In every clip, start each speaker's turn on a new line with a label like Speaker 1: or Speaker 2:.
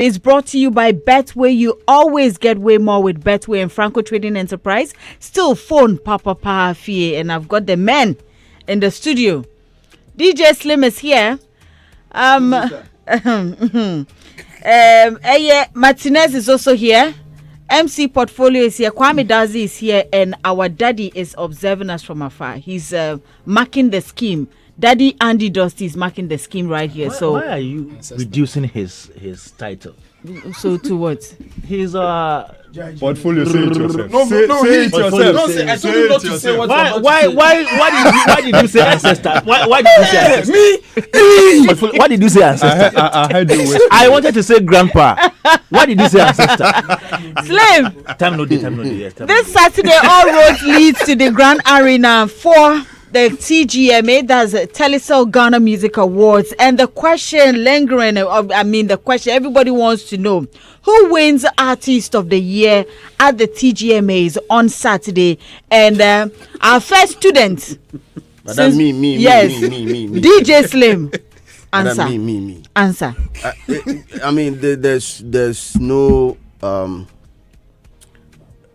Speaker 1: It's brought to you by Betway. You always get way more with Betway and Franco Trading Enterprise. Still phone Papa Fie, and I've got the men in the studio. DJ Slim is here. Martinez is also here. MC Portfolio is here. Kwame Dazi is here, and our daddy is observing us from afar. He's marking the scheme. Daddy Andy Dusty is marking the scheme right here.
Speaker 2: Why are you reducing his title?
Speaker 1: So to what?
Speaker 2: He's
Speaker 3: portfolio. Say it yourself.
Speaker 4: No,
Speaker 3: say it yourself.
Speaker 4: Don't say. I told you not to say what.
Speaker 2: Why did you say ancestor? Why did you say ancestor?
Speaker 4: Me.
Speaker 2: Why did you say ancestor?
Speaker 3: I heard you.
Speaker 2: I wanted to say grandpa. Why did you say ancestor?
Speaker 1: Slim.
Speaker 2: Time no day. Yes,
Speaker 1: this Saturday, all roads leads to the Grand Arena for the TGMA, that's Telecel Ghana Music Awards. And the question lingering, the question everybody wants to know, who wins Artist of the Year at the TGMAs on Saturday? And our first student.
Speaker 4: Madam, me.
Speaker 1: DJ Slim. Answer.
Speaker 4: Madam, me.
Speaker 1: Answer.
Speaker 4: There's no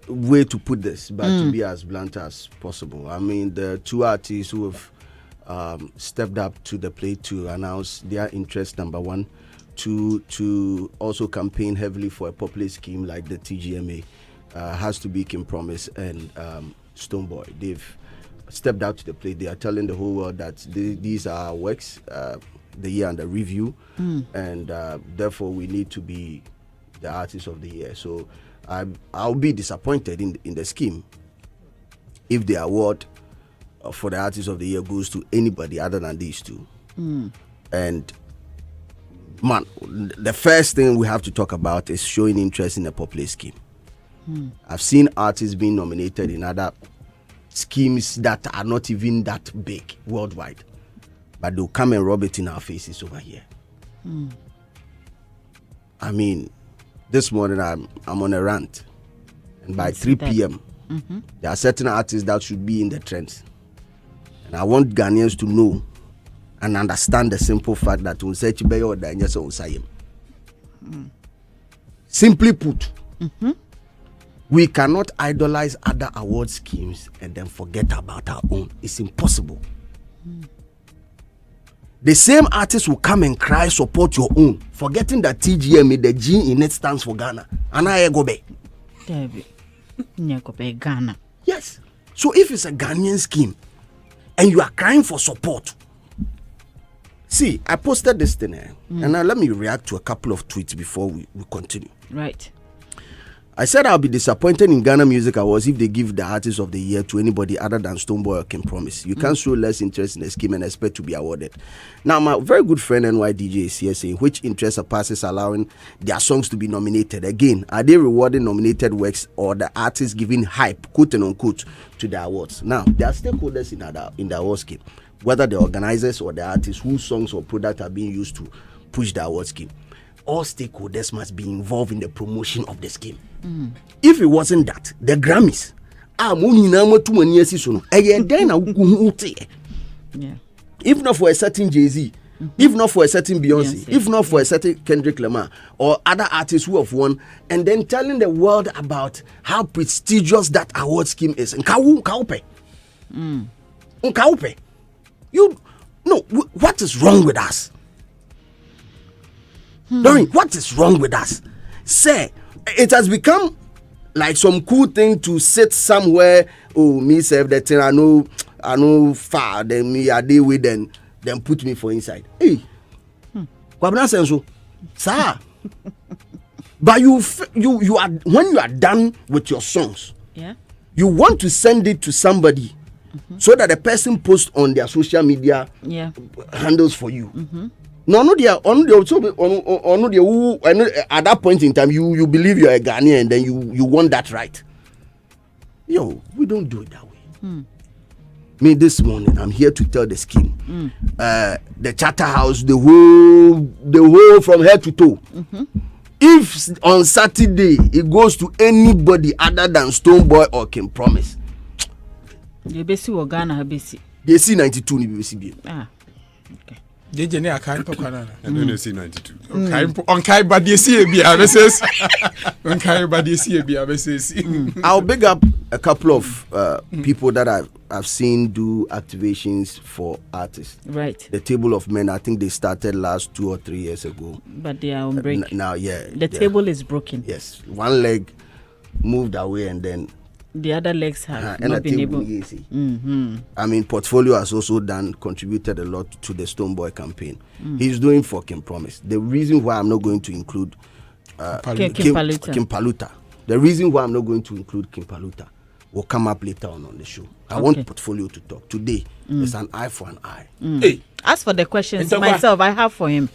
Speaker 4: way to put this, but to be as blunt as possible. The two artists who have stepped up to the plate to announce their interest, number one, to also campaign heavily for a popular scheme like the TGMA, has to be Kim Promise and Stoneboy. They've stepped out to the plate. They are telling the whole world that these are our works, the year under review, and therefore we need to be the artists of the year. So I'll be disappointed in the scheme if the award for the artist of the year goes to anybody other than these two. And man, the first thing we have to talk about is showing interest in a popular scheme. I've seen artists being nominated in other schemes that are not even that big worldwide, but they'll come and rub it in our faces over here. This morning I'm on a rant, and by 3 p.m. There are certain artists that should be in the trends, and I want Ghanaians to know and understand the simple fact that simply put, we cannot idolize other award schemes and then forget about our own. It's impossible. The same artist will come and cry, support your own, forgetting that TGMA, the G in it stands for Ghana. And I go back.
Speaker 1: Ghana.
Speaker 4: Yes. So if it's a Ghanaian scheme and you are crying for support, see, I posted this thing and now let me react to a couple of tweets before we continue.
Speaker 1: Right.
Speaker 4: I said I'll be disappointed in Ghana Music Awards if they give the Artist of the Year to anybody other than Stoneboy or Kim Promise. You can't show less interest in the scheme and expect to be awarded. Now, my very good friend NYDJ is here saying, which interest surpasses allowing their songs to be nominated? Again, are they rewarding nominated works or the artists giving hype, quote and unquote, to the awards? Now, there are stakeholders in the award scheme, whether the organizers or the artists whose songs or products are being used to push the award scheme. All stakeholders must be involved in the promotion of the scheme. If it wasn't that, the Grammys, if not for a certain Jay-Z, if not for a certain Beyonce, if not for a certain Kendrick Lamar or other artists who have won, and then telling the world about how prestigious that award scheme is. What is wrong with us? Doreen, what is wrong with us? Say, it has become like some cool thing to sit somewhere. Oh, me serve that thing. I know far. Then me I deal with then put me for inside. Hey, what so, sir? But you are when you are done with your songs, you want to send it to somebody so that the person posts on their social media handles for you. No, at that point in time, you believe you're a Ghanaian and then you want that right. Yo, we don't do it that way. Me this morning, I'm here to tell the scheme. The Charterhouse, the whole from head to toe. If on Saturday it goes to anybody other than Stoneboy or Kim Promise,
Speaker 1: they see 92
Speaker 4: ni
Speaker 1: okay.
Speaker 5: JJ I can't talk on.
Speaker 3: And then you see 92.
Speaker 5: On Kai Badiesi BRSS. On Kai Badiesi BRSS.
Speaker 4: I'll big up a couple of people that I've seen do activations for artists.
Speaker 1: Right.
Speaker 4: The Table of Men, I think they started last 2 or 3 years ago.
Speaker 1: But they are on break.
Speaker 4: Now, yeah.
Speaker 1: The table is broken.
Speaker 4: Yes. One leg moved away and then
Speaker 1: the other legs have
Speaker 4: and
Speaker 1: not been able.
Speaker 4: I mean, Portfolio has also contributed a lot to the Stonebwoy campaign. He's doing for Kim Promise. The reason why I'm not going to include Kim Paluta. The reason why I'm not going to include Kim Paluta will come up later on the show. I want Portfolio to talk. Today, it's an eye for an eye.
Speaker 2: Hey.
Speaker 1: As for the questions myself, I have for him.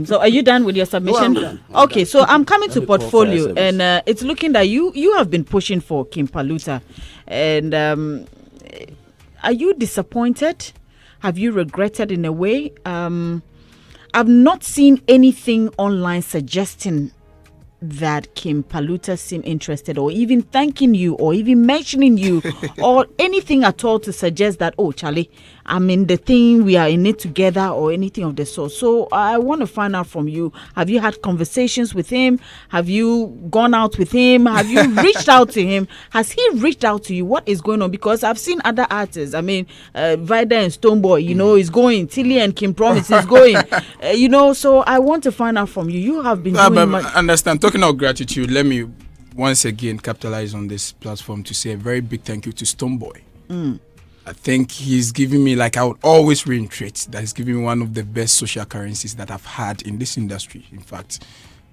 Speaker 1: So are you done with your submission?
Speaker 4: No, I'm done.
Speaker 1: Okay, so I'm coming to Portfolio, and it's looking that you have been pushing for Kim Paluta. And are you disappointed? Have you regretted in a way? I've not seen anything online suggesting that Kim Paluta seemed interested, or even thanking you, or even mentioning you, or anything at all to suggest that, oh, Charlie, I'm in the thing, we are in it together, or anything of the sort. So I want to find out from you, have you had conversations with him? Have you gone out with him? Have you reached out to him? Has he reached out to you? What is going on? Because I've seen other artists, I mean, Vida and Stonebwoy, is going, Tilly and Kim Promise is going, so I want to find out from you. You have been doing much.
Speaker 5: Understand, talking of gratitude, let me once again capitalize on this platform to say a very big thank you to Stonebwoy. I think he's giving me, like I would always reiterate, that he's giving me one of the best social currencies that I've had in this industry. In fact,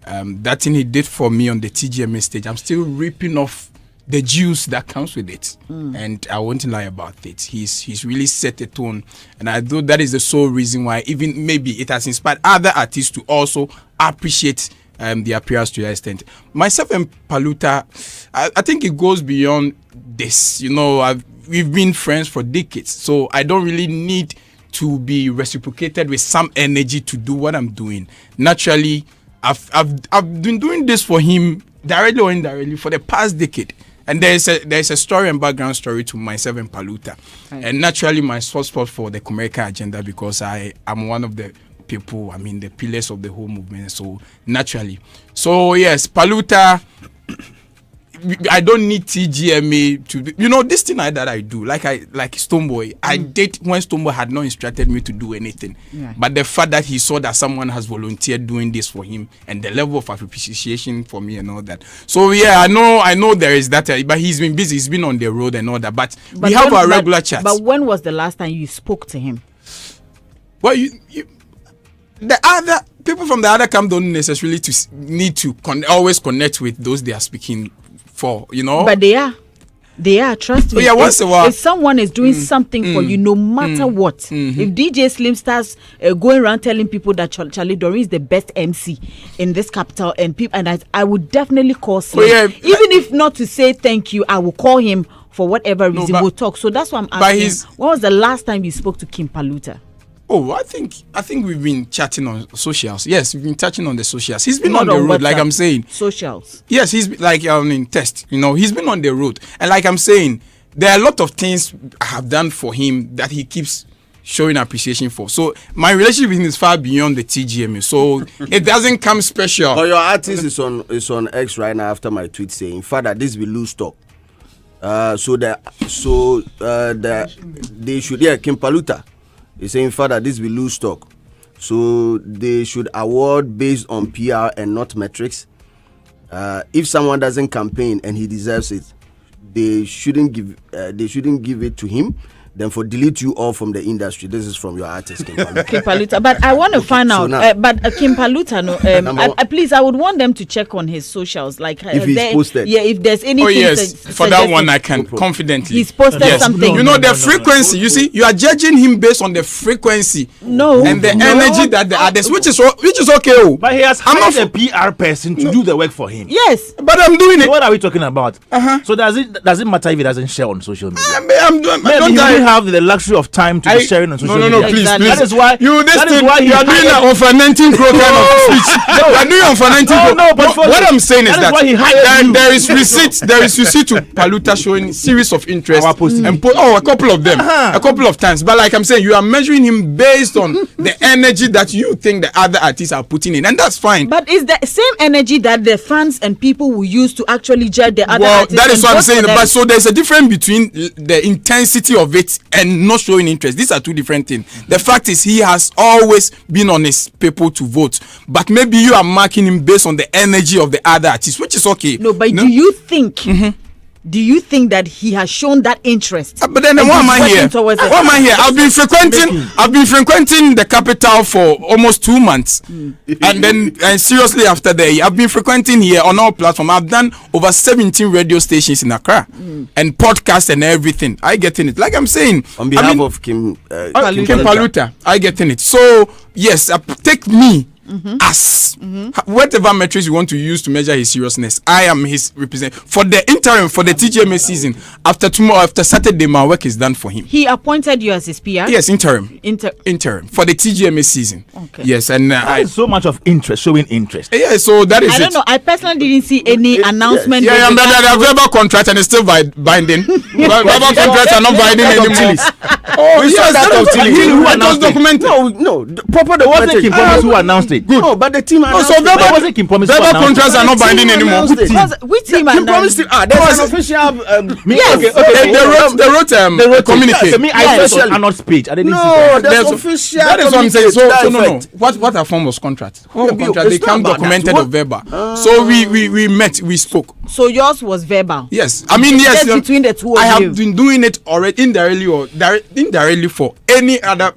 Speaker 5: that thing he did for me on the TGMA stage, I'm still reaping off the juice that comes with it. And I won't lie about it. He's really set a tone. And I know that is the sole reason why even maybe it has inspired other artists to also appreciate the appearance to that extent. Myself and Paluta, I think it goes beyond this. We've been friends for decades, so I don't really need to be reciprocated with some energy to do what I'm doing. Naturally, I've been doing this for him directly or indirectly for the past decade. And there's a story and background story to myself and Paluta. Right. And naturally, my soft spot for the Comerica agenda, because I am one of the people, the pillars of the whole movement. So naturally. So yes, Paluta, I don't need TGMA to this thing that I do, like Stonebwoy. I did when Stonebwoy had not instructed me to do anything. Yeah. But the fact that he saw that someone has volunteered doing this for him, and the level of appreciation for me and all that. So yeah, I know there is that, but he's been busy, he's been on the road and all that. But we have our regular chats.
Speaker 1: But when was the last time you spoke to him?
Speaker 5: Well, the other people from the other camp don't necessarily need to always connect with those they are speaking for,
Speaker 1: But they are, trust me.
Speaker 5: Yeah, once a while.
Speaker 1: If someone is doing something for you, no matter what, if DJ Slim starts going around telling people that Charlie Doreen is the best MC in this capital, and I would definitely call Slim. Even if not to say thank you, I will call him for whatever reason. We'll talk. So that's why I'm asking. When was the last time you spoke to Kim Paluta?
Speaker 5: Oh, I think we've been chatting on socials. Yes, we've been touching on the socials. He's been on the road, like I'm saying.
Speaker 1: Socials.
Speaker 5: Yes, he's in test. He's been on the road, and like I'm saying, there are a lot of things I have done for him that he keeps showing appreciation for. So my relationship with him is far beyond the TGMA. So it doesn't come special.
Speaker 4: But your artist is on X right now after my tweet saying, "Father, this will lose stock." They should Kim Paluta. He's saying, Father, this will lose stock. So they should award based on PR and not metrics. If someone doesn't campaign and he deserves it, they shouldn't give it to him. Then delete you all from the industry. This is from your artist, Kim Paluta.
Speaker 1: Kim Paluta. But I want to find out. Kim Paluta, please, I would want them to check on his socials. Like if he's posted. Yeah, if there's anything.
Speaker 5: Oh yes, for that one I can confidently.
Speaker 1: He's posted something.
Speaker 5: The frequency. You see, you are judging him based on the frequency. And the energy that the others, which is okay.
Speaker 2: But he has hired a PR person to do the work for him.
Speaker 1: Yes,
Speaker 5: but I'm doing it.
Speaker 2: What are we talking about? So does it matter if he doesn't share on social media?
Speaker 5: I don't
Speaker 2: have the luxury of time to be sharing on social media.
Speaker 5: No, please.
Speaker 2: That is why
Speaker 5: you are doing an on 19 crore kind of speech. You are doing on 19 crore.
Speaker 2: No, but
Speaker 5: what I'm saying is that
Speaker 2: why he hired you.
Speaker 5: there is receipt to Paluta showing series of interest and a couple of them, a couple of times. But like I'm saying, you are measuring him based on the energy that you think the other artists are putting in, and that's fine.
Speaker 1: But is the same energy that the fans and people will use to actually judge the other artists?
Speaker 5: That is what I'm saying. But so there's a difference between the intensity of it and not showing interest. These are two different things. The fact is, he has always been on his people to vote, but maybe you are marking him based on the energy of the other artists, which is okay.
Speaker 1: No, but do you think? Do you think that he has shown that interest?
Speaker 5: But then why am I here? Why am I here? I've been frequenting the capital for almost 2 months, and seriously after that, I've been frequenting here on all platforms. I've done over 17 radio stations in Accra and podcasts and everything. I get in it. Like I'm saying,
Speaker 4: on behalf of Kim
Speaker 5: Paluta, I get in it. So yes, take me. As whatever metrics you want to use to measure his seriousness, I am his representative for the interim for the TGMA season. After Saturday, my work is done for him.
Speaker 1: He appointed you as his PR.
Speaker 5: Yes, interim for the TGMA season.
Speaker 1: Okay.
Speaker 5: Yes, and
Speaker 2: so much of interest, showing interest.
Speaker 5: Yeah, so that is.
Speaker 1: I don't know. I personally didn't see any announcement.
Speaker 5: Yeah, the verbal contract and it's still binding. Verbal contracts are not binding anymore.
Speaker 2: Oh, yes, that was
Speaker 4: documented. No, proper.
Speaker 2: There wasn't Kim Promise who announced it.
Speaker 4: Good. No, but the team announced
Speaker 5: so
Speaker 2: verbal
Speaker 5: contracts are not binding anymore.
Speaker 1: Which team announced?
Speaker 4: There's an official.
Speaker 5: They wrote communique.
Speaker 2: I saw an page. I didn't see
Speaker 4: that. There's official.
Speaker 5: That is what I'm saying. So no. What are form was contract? They come documented or verbal. So we met, we spoke.
Speaker 1: So yours was verbal.
Speaker 5: Yes, I mean yes.
Speaker 1: Between the two of you.
Speaker 5: I have been doing it already indirectly for any other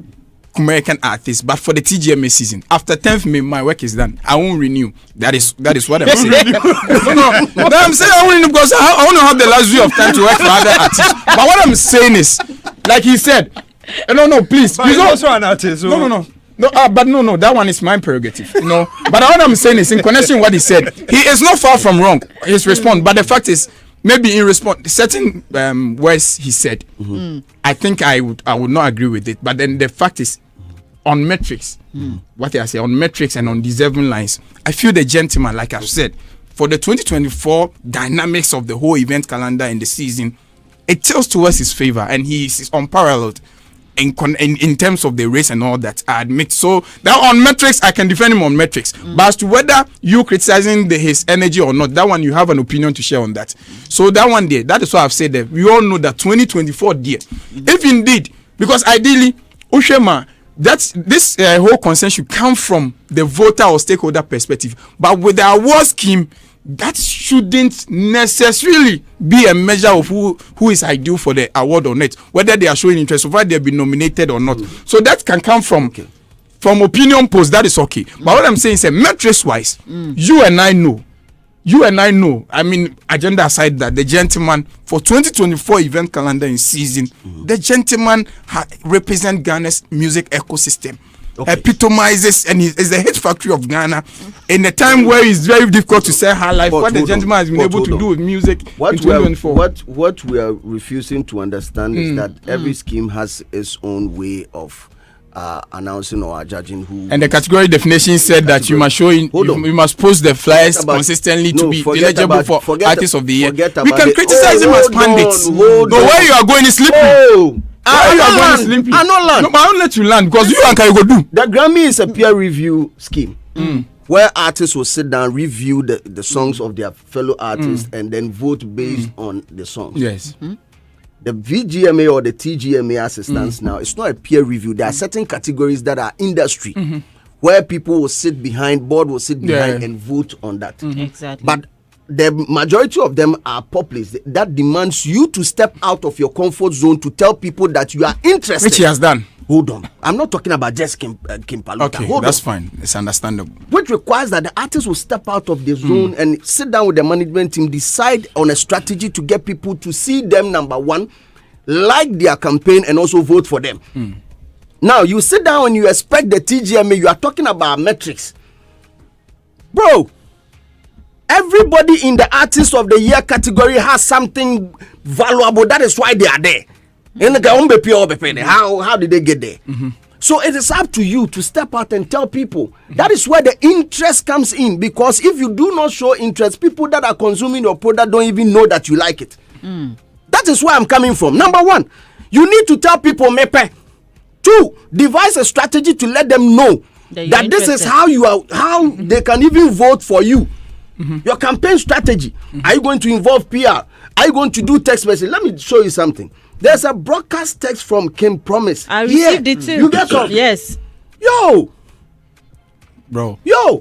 Speaker 5: American artist, but for the TGMA season, after 10th May, my work is done. I won't renew. That is what I'm saying. No, I'm saying I won't renew because I want to have the luxury of time to work for other artists. But what I'm saying is, like he said, no, please.
Speaker 3: But he's also an artist. So.
Speaker 5: No. That one is my prerogative. But what I'm saying is, in connection with what he said, he is not far from wrong. His response, but the fact is, maybe in response, certain words he said, I think I would not agree with it. But then the fact is, on metrics, what I say, on metrics and on deserving lines, I feel the gentleman, like I've said, for the 2024 dynamics of the whole event calendar in the season, it tells towards his favor, and he is unparalleled in terms of the race and all that. I admit. So that on metrics, I can defend him on metrics. But as to whether you criticizing his energy or not, that one you have an opinion to share on that. So that one there, that is what I've said there. We all know that 2024 there, if indeed, because ideally, Ushema, that's this whole concern should come from the voter or stakeholder perspective. But with the award scheme, that shouldn't necessarily be a measure of who is ideal for the award or not, whether they are showing interest, or whether they've been nominated or not. So that can come from opinion polls. That is okay. But what I'm saying is, metrics wise, you and I know. I mean, agenda aside, that the gentleman for 2024 event calendar in season, the gentleman represent Ghana's music ecosystem. Epitomizes and is the hit factory of Ghana in a time where it's very difficult to sell her life. What the gentleman has been able to do with music in 2024.
Speaker 4: What we are refusing to understand is that every scheme has its own way of announcing or judging who. And
Speaker 5: the category definition said that you must show you must post the flyers consistently to be eligible for artist of the year. We can criticize him as pundits. The way you are going is slippery. I not land. No, but I don't let you land because you and Kai go do.
Speaker 4: The Grammy is a peer review scheme where artists will sit down, review the songs of their fellow artists, and then vote based on the songs.
Speaker 5: Yes.
Speaker 4: The VGMA or the TGMA as it stands now, it's not a peer review. There are certain categories that are industry where people will sit behind, board will sit behind and vote on that.
Speaker 1: Exactly.
Speaker 4: But the majority of them are populace that demands you to step out of your comfort zone to tell people that you are interested.
Speaker 5: Which he has done.
Speaker 4: Hold on. I'm not talking about just Kim Paluta.
Speaker 5: Okay, that's fine. It's understandable.
Speaker 4: Which requires that the artist will step out of the zone and sit down with the management team, decide on a strategy to get people to see them, number one, like their campaign, and also vote for them. Now, you sit down and you expect the TGMA, you are talking about metrics. Bro, everybody in the Artist of the Year category has something valuable. That is why they are there. How did they get there? So it is up to you to step out and tell people. That is where the interest comes in, because if you do not show interest, people that are consuming your product don't even know that you like it. That is where I'm coming from. Number one, you need to tell people mepe. 2, devise a strategy to let them know that this is how they can even vote for you. Your campaign strategy. Are you going to involve PR? Are you going to do text message? Let me show you something. There's a broadcast text from Kim Promise.
Speaker 1: I received it too.
Speaker 4: You get some?
Speaker 1: Yes.
Speaker 4: Yo.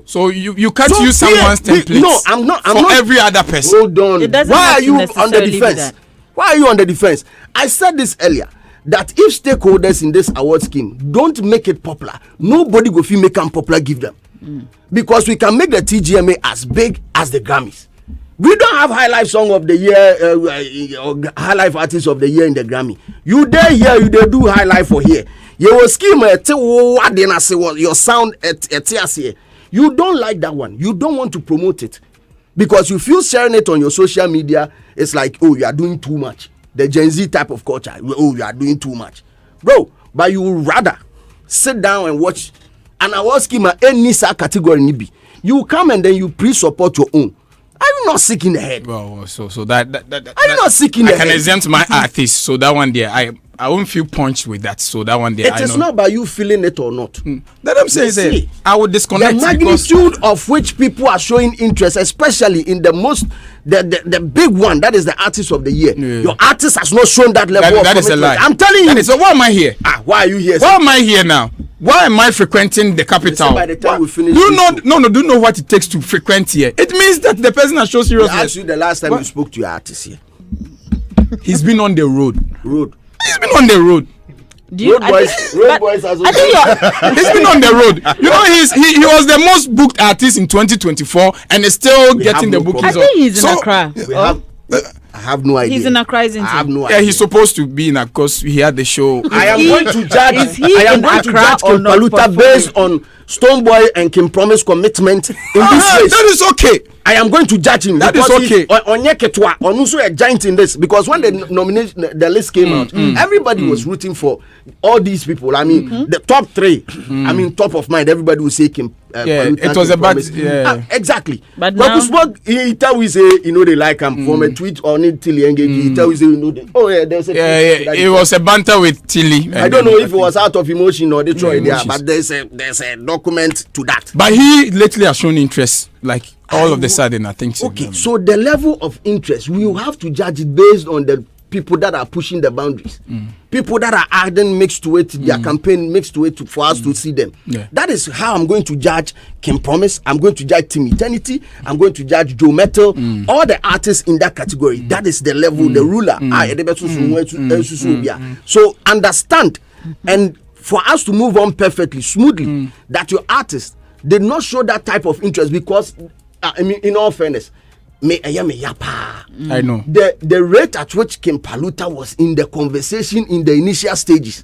Speaker 5: So you can't use someone's template.
Speaker 4: No, I'm not.
Speaker 5: Every other person.
Speaker 4: Hold on. Why are you on the defense? Why are you on the defense? I said this earlier, that if stakeholders in this award scheme don't make it popular, nobody will feel make them popular, give them. Because we can make the TGMA as big as the Grammys. We don't have High Life Song of the Year, High Life Artist of the Year in the Grammy. You there here, you there do High Life for here. You will scheme your sound at you don't like that one. You don't want to promote it because you feel sharing it on your social media. It's like, oh, you are doing too much. The Gen Z type of culture. Oh, you are doing too much, bro. But you would rather sit down and watch an award scheme at any category. You come and then you pre-support your own. Are you not sick in the head?
Speaker 5: Well, so that
Speaker 4: are you not sick in the head?
Speaker 5: I can exempt my artist, so that one there, I won't feel punched with that. So that one there,
Speaker 4: it is not about you feeling it or not.
Speaker 5: That I'm saying, I would disconnect
Speaker 4: the magnitude of which people are showing interest, especially in the big one, that is the artist of the year. Your artist has not shown that level.
Speaker 5: That is a lie.
Speaker 4: I'm telling you.
Speaker 5: So why am I here?
Speaker 4: Why are you here?
Speaker 5: Why am I here now? Why am I frequenting the capital?
Speaker 4: By the time we finish,
Speaker 5: do you know what it takes to frequent here? It means that the person has shown seriousness.
Speaker 4: I asked you the last time you spoke to your artist here.
Speaker 5: He's been on the road. He's been on the road.
Speaker 4: Road boys has
Speaker 5: he's been on the road. You know, he was the most booked artist in 2024 and is still getting the bookings.
Speaker 1: I think he's in Accra.
Speaker 4: I have no idea.
Speaker 1: He's in Accra, isn't he?
Speaker 4: I have no idea.
Speaker 5: Yeah, he's supposed to be in Accra because he had the show.
Speaker 4: I am going to judge.
Speaker 1: Is he in Accra or not?
Speaker 4: Paluta based on Stoneboy and Kim Promise commitment in this race.
Speaker 5: That is okay.
Speaker 4: I am going to judge him.
Speaker 5: That is okay.
Speaker 4: On also a giant in this, because when the list came out, everybody was rooting for all these people. I mean, the top 3. I mean, top of mind. Everybody would say Kim.
Speaker 5: It was about
Speaker 4: exactly.
Speaker 1: But now
Speaker 4: he tell we say they like him from a tweet on it till he engage. He tell we say there's a
Speaker 5: it was a banter with Tilly.
Speaker 4: I don't know if it was out of emotion or they tried there, but there's a document to that.
Speaker 5: But he lately has shown interest, like all of the sudden, I think.
Speaker 4: Okay, so the level of interest, we will have to judge it based on the people that are pushing the boundaries, people that are adding mixed to it, their campaign mixed to it for us to see them. That is how I'm going to judge Kim Promise. I'm going to judge Team Eternity. I'm going to judge Joe Metal. All the artists in that category. That is the level, the ruler. So understand, and for us to move on perfectly, smoothly, that your artist did not show that type of interest because, I mean, in all fairness,
Speaker 5: I know
Speaker 4: the rate at which Kim Paluta was in the conversation in the initial stages.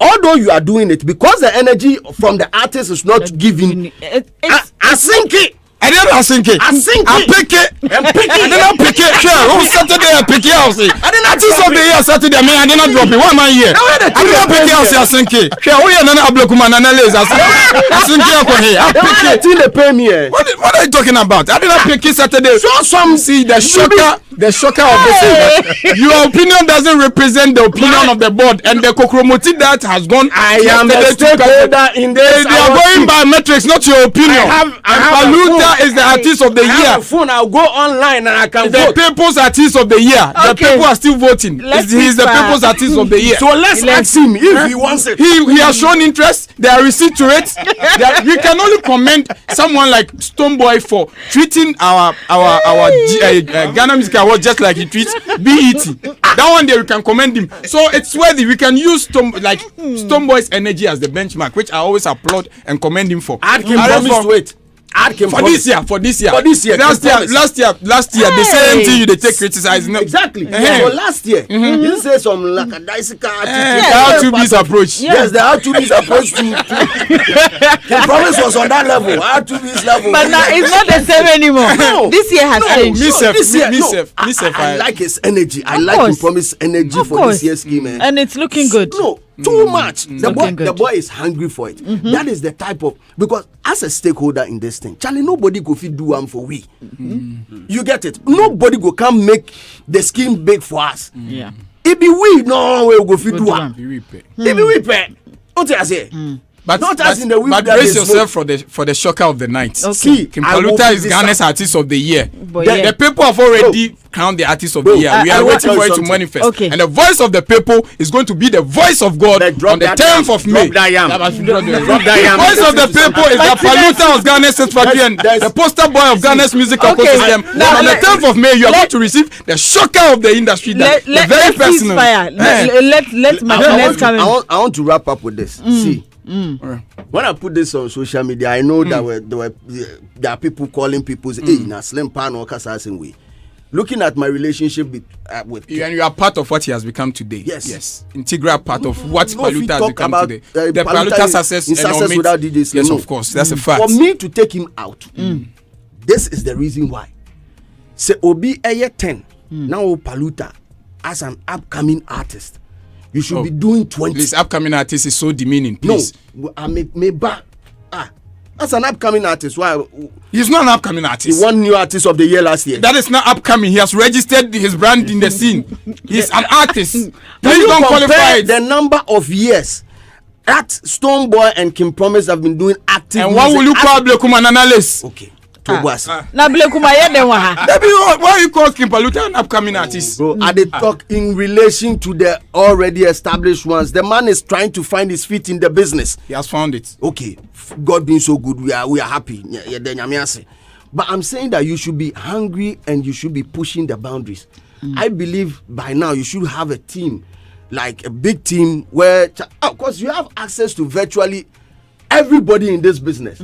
Speaker 4: Although you are doing it, because the energy from the artist is not giving, I think it.
Speaker 5: I didn't think it. I pick it. I didn't pick it. Sure. Who Saturday I pick it? I say. I didn't artist of the year Saturday. I didn't drop it. Why am I here? I didn't pick it. I think it. Sure. Who you nana abloku man nana lazy? I think it. I pick it.
Speaker 4: Till they pay me.
Speaker 5: What are you talking about? I didn't pick it Saturday.
Speaker 4: So some
Speaker 5: see the shocker of this. Your opinion doesn't represent the opinion of the board, and the Kokromoti that has gone.
Speaker 4: I am the stakeholder in this.
Speaker 5: They are going by metrics, not your opinion. I have is the artist of the year.
Speaker 4: I have a phone. I'll go online and I can vote.
Speaker 5: The people's artist of the year. The people are still voting. He's the people's artist of the year.
Speaker 4: So let's ask him if he wants it.
Speaker 5: He has shown interest. There are receipts to it. We can only commend someone like Stoneboy for treating our Ghana Music Award just like he treats BET. That one day we can commend him. So it's worthy. We can use Stoneboy's energy as the benchmark, which I always applaud and commend him for.
Speaker 4: I can promise to it.
Speaker 5: For this year. Last year, the same thing they take criticizing.
Speaker 4: Exactly. So last year, you say some lackadaisical attitude.
Speaker 5: The R2B's approach.
Speaker 4: Yes, the R2B's approach to the promise was on that level. R2B's level.
Speaker 1: But now it's not the same anymore.
Speaker 4: No.
Speaker 1: This year has changed.
Speaker 4: I like his energy. I like him promise energy for this year's scheme.
Speaker 1: And it's looking good.
Speaker 4: No, too much. The boy is hungry for it. That is the type of, because as a stakeholder in this thing, Charlie, nobody go fit do one for we. You get it? Nobody go come make the scheme big for us.
Speaker 1: Yeah.
Speaker 4: It be we no we go fit do one. It be we pay. What I say?
Speaker 5: But brace yourself for the shocker of the night.
Speaker 1: Okay.
Speaker 4: See,
Speaker 5: Paluta is Ghana's artist of the year.
Speaker 1: The
Speaker 5: people have already crowned the artist of the year. We are waiting for it to manifest.
Speaker 1: Okay.
Speaker 5: And the voice of the people is going to be the voice of God on the 10th of May. The voice of the people is the Paluta of Ghana's Sesfaki and the poster boy of Ghana's musical ecosystem.
Speaker 1: Now
Speaker 5: on the 10th of May, you are going to receive the shocker of the industry. The very personal.
Speaker 1: Let Martinez come in.
Speaker 4: I want to wrap up with this. See. When I put this on social media, I know that there are people calling people say, "Hey, na slim pan or kasasing way." Looking at my relationship with
Speaker 5: you, and you are part of what he has become today.
Speaker 4: Yes.
Speaker 5: Integral part of what Paluta has become today. The
Speaker 4: Paluta
Speaker 5: success
Speaker 4: without DJ.
Speaker 5: Yes, of course, that's a fact.
Speaker 4: For me to take him out, this is the reason why. Say Obi Eye 10 now Paluta as an upcoming artist. You should be doing 20.
Speaker 5: This upcoming artist is so demeaning, please.
Speaker 4: No, I may back. That's an upcoming artist. Why?
Speaker 5: He's not an upcoming artist.
Speaker 4: He won new artist of the year last year.
Speaker 5: That is not upcoming. He has registered his brand in the scene. He's an artist.
Speaker 4: Can
Speaker 5: Please
Speaker 4: you
Speaker 5: don't
Speaker 4: compare
Speaker 5: qualify it.
Speaker 4: the number of years that Stonebwoy and Kim Promise have been doing active
Speaker 5: And
Speaker 4: music?
Speaker 5: what will you call Blekuma analyst?
Speaker 4: Okay. Tobuasi.
Speaker 1: Na Blekuma ye den wa ha.
Speaker 5: Why you call Kim Paluta an upcoming artist?
Speaker 4: Bro, I did talk in relation to the already established ones. The man is trying to find his feet in the business.
Speaker 5: He has found it.
Speaker 4: Okay, God being so good, we are happy. But I'm saying that you should be hungry and you should be pushing the boundaries. I believe by now you should have a team, like a big team where, of course, you have access to virtually everybody in this business.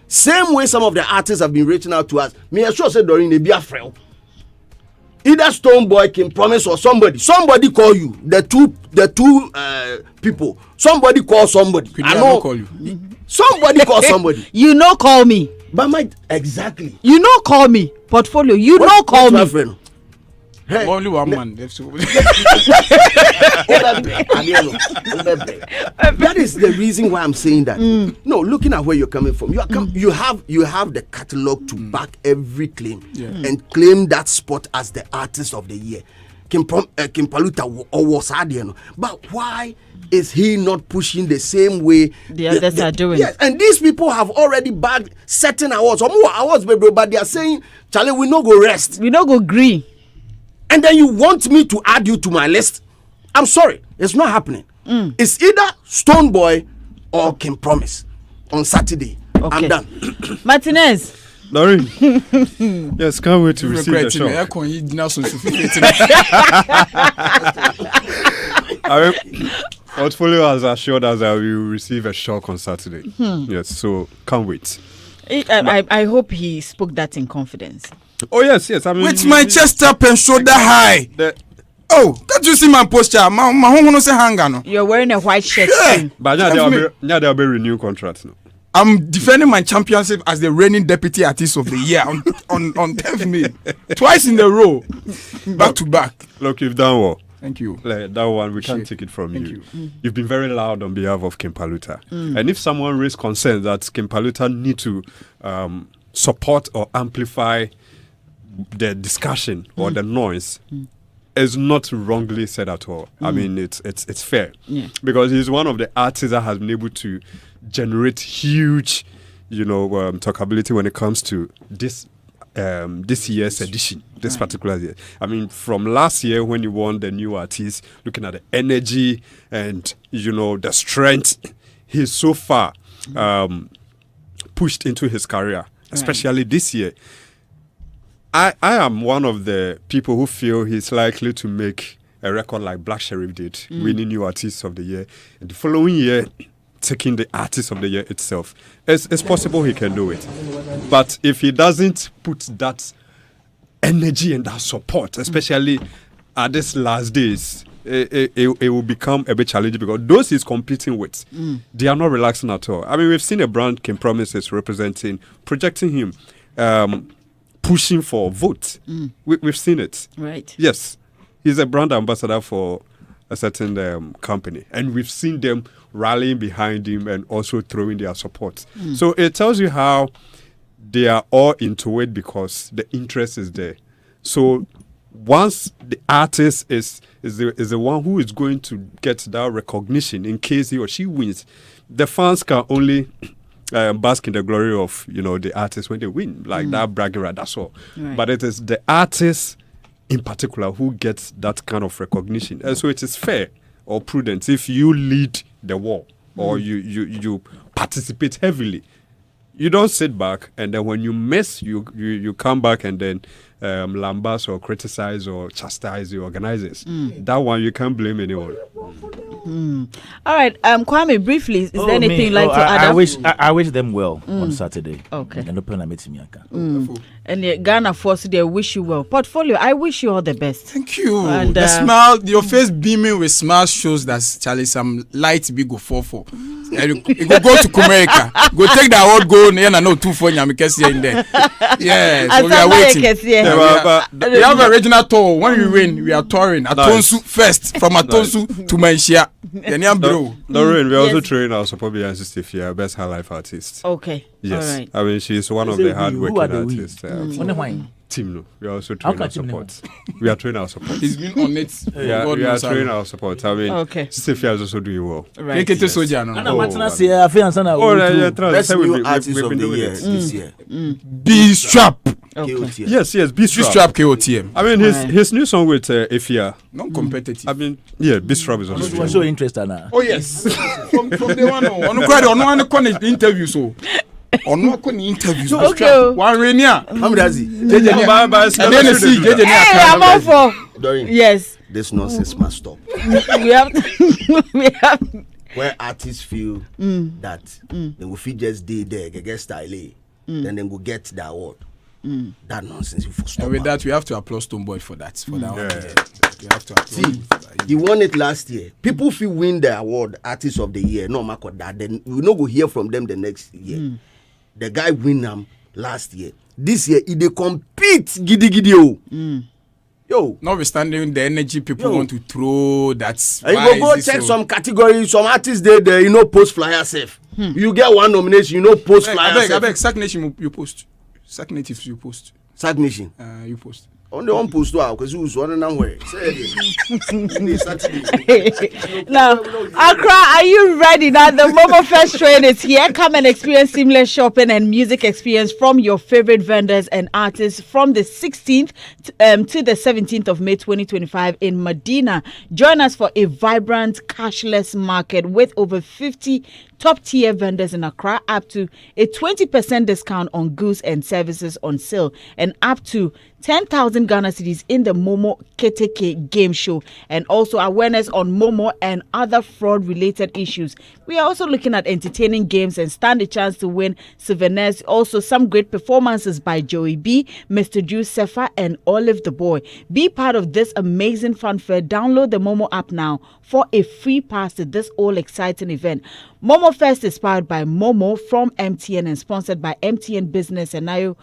Speaker 4: Same way some of the artists have been reaching out to us. Me, I sure said during the Biafra. Either Stonebwoy Kim Promise or somebody call you. The two people. Somebody call somebody.
Speaker 5: I know call you.
Speaker 4: Somebody call somebody.
Speaker 1: You know call me.
Speaker 4: But exactly.
Speaker 1: You know call me. Portfolio. You know call me.
Speaker 4: Friend? Hey.
Speaker 5: Only one man.
Speaker 4: That is the reason why I'm saying that. No, looking at where you're coming from, you have the catalog to back every claim and claim that spot as the artist of the year. Kim Paluta or was Adiano. But why is he not pushing the same way
Speaker 1: the others are doing?
Speaker 4: Yes, and these people have already bagged certain awards, or more awards, baby, but they are saying, Charlie, we no go rest.
Speaker 1: We no go green.
Speaker 4: And then you want me to add you to my list? I'm sorry, it's not happening. It's either Stonebwoy or Kim Promise on Saturday. Okay. I'm done.
Speaker 3: Martinez. Laurie. Yes, can't wait to receive the shock. Portfolio has assured us that we will receive a shock on Saturday. Yes, so can't wait.
Speaker 1: I hope he spoke that in confidence.
Speaker 3: Oh yes. I mean,
Speaker 5: with my chest up and shoulder high. Can't you see my posture? My home no say hanga no.
Speaker 1: You're wearing a white shirt.
Speaker 3: Yeah. But now they'll be renewed contracts now.
Speaker 5: I'm defending my championship as the reigning deputy artist of the year on 10th May. Twice in a row. Back to back.
Speaker 3: Look, you've done well.
Speaker 5: Thank you.
Speaker 3: Like, that one, we can't take it from you. You've been very loud on behalf of Kim Paluta. And if someone raised concern that Kim Paluta need to support or amplify the discussion or the noise, is not wrongly said at all. I mean, it's fair. Yeah. Because he's one of the artists that has been able to generate huge, talkability when it comes to this year's edition, particular year. I mean, from last year when he won the new artist, looking at the energy and, the strength, he's so far pushed into his career, especially this year. I am one of the people who feel he's likely to make a record like Black Sheriff did, winning New Artist of the Year. And the following year, taking the artist of the year itself. It's possible he can do it. But if he doesn't put that energy and that support, especially at these last days, it will become a bit challenging because those he's competing with, they are not relaxing at all. I mean, we've seen a brand King Promises representing, projecting him, pushing for votes. We've seen it.
Speaker 1: Right.
Speaker 3: Yes. He's a brand ambassador for a certain company. And we've seen them rallying behind him and also throwing their support. So it tells you how they are all into it because the interest is there. So once the artist is the one who is going to get that recognition in case he or she wins, the fans can only bask in the glory of the artist when they win, like that bragging right. That's all. Right. But it is the artist in particular who gets that kind of recognition, and so it is fair or prudent if you lead the war or you participate heavily. You don't sit back and then when you miss, you come back and then lambast or criticize or chastise the organizers. That one you can't blame anyone.
Speaker 1: All right, Kwame, briefly, is there anything you'd like to add?
Speaker 2: I wish them well on Saturday.
Speaker 1: Okay.
Speaker 2: And open a meeting.
Speaker 1: And Ghana Force, they wish you well. Portfolio, I wish you all the best.
Speaker 5: Thank you.
Speaker 1: And,
Speaker 5: the smile, your face beaming with smile shows that Charlie some light be go for. And you go to America, go take the award, go and I know 2 for you. In there. Yeah, so we are waiting. We have a regional tour. When we win, we are touring Atonsu first from Atonsu to Manshia.
Speaker 3: Doreen, we also train our support behind Stefia, best high life artist.
Speaker 1: Okay.
Speaker 3: Yes.
Speaker 1: All right.
Speaker 3: I mean, she's one of the hardworking artists.
Speaker 2: Team,
Speaker 3: no. We also train our support. We are training our support.
Speaker 5: He's been on it.
Speaker 3: We are training our support. I mean, Stefia is also doing well.
Speaker 1: Right.
Speaker 5: Yes.
Speaker 4: Best new artist of the year this year.
Speaker 5: B-Strap.
Speaker 1: Okay.
Speaker 3: Yes,
Speaker 5: B-Strap KOTM.
Speaker 3: I mean, his new song with Ifia.
Speaker 5: Non-competitive.
Speaker 3: I mean, B-Strap is also
Speaker 2: so interested now.
Speaker 5: Oh yes. from the one on interview so. On what interviews?
Speaker 1: Okay.
Speaker 5: One Rania.
Speaker 4: How many does he?
Speaker 1: Hey, I'm all for.
Speaker 4: Doreen,
Speaker 1: Yes.
Speaker 4: this nonsense must stop.
Speaker 1: we have.
Speaker 4: Where artists feel that they will feel just there, get style, then they will get the award. That nonsense you for stop.
Speaker 5: And with that, we have to applaud Stonebwoy for that. For that one. We have to applaud.
Speaker 4: See, he won it last year. People feel win the award, artist of the year. No matter that, then we no go hear from them the next year. The guy win them last year. This year, he they compete giddy. Yo,
Speaker 5: notwithstanding the energy people want to throw, that's
Speaker 4: and you go check some categories, some artists there, post flyer safe. You get one nomination, post flyer safe.
Speaker 5: I beg, Sack Nation you post. Sack Natives you post.
Speaker 4: Sack Nation.
Speaker 5: You post.
Speaker 4: Only one post because who's one and way.
Speaker 1: Now, Accra, are you ready? Now the Momo Fest train is here. Come and experience seamless shopping and music experience from your favorite vendors and artists from the 16th to the 17th of May 2025 in Medina. Join us for a vibrant cashless market with over 50 top-tier vendors in Accra, up to a 20% discount on goods and services on sale, and up to 10,000 Ghana cedis in the Momo Keteke game show, and also awareness on Momo and other fraud-related issues. We are also looking at entertaining games and stand a chance to win souvenirs. Also, some great performances by Joey B, Mr. Drew Sefa, and Olive the Boy. Be part of this amazing funfair. Download the Momo app now for a free pass to this all-exciting event. Momo Fest is powered by Momo from MTN and sponsored by MTN Business and Nayo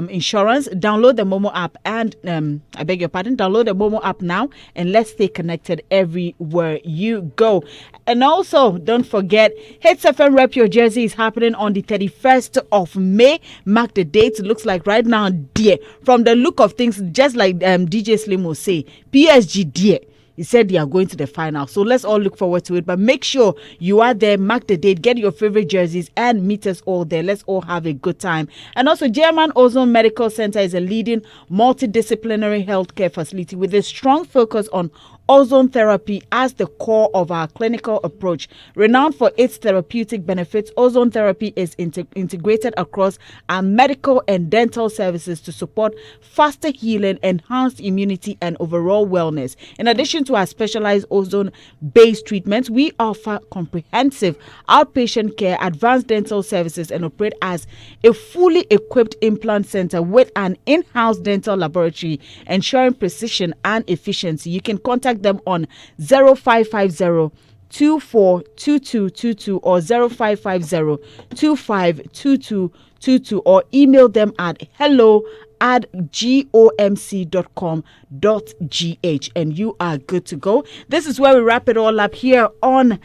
Speaker 1: Insurance. Download the Momo app and, download the Momo app now and let's stay connected everywhere you go. And also, don't forget, Hitz FM Rep Your Jersey is happening on the 31st of May. Mark the date. It looks like right now, dear. From the look of things, just like DJ Slim will say, PSG, dear. He said they are going to the final. So let's all look forward to it. But make sure you are there, mark the date, get your favorite jerseys, and meet us all there. Let's all have a good time. And also, German Ozone Medical Center is a leading multidisciplinary healthcare facility with a strong focus on ozone therapy as the core of our clinical approach. Renowned for its therapeutic benefits, ozone therapy is integrated across our medical and dental services to support faster healing, enhanced immunity, and overall wellness. In addition to our specialized ozone-based treatments, we offer comprehensive outpatient care, advanced dental services, and operate as a fully equipped implant center with an in-house dental laboratory, ensuring precision and efficiency. You can contact them on 0550 242222 or 0550 252222 or email them at hello@gomc.com.gh and you are good to go. This is where we wrap it all up here on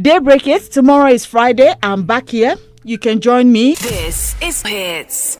Speaker 1: Daybreak It. Tomorrow is Friday. I'm back here. You can join me.
Speaker 6: This is Hitz.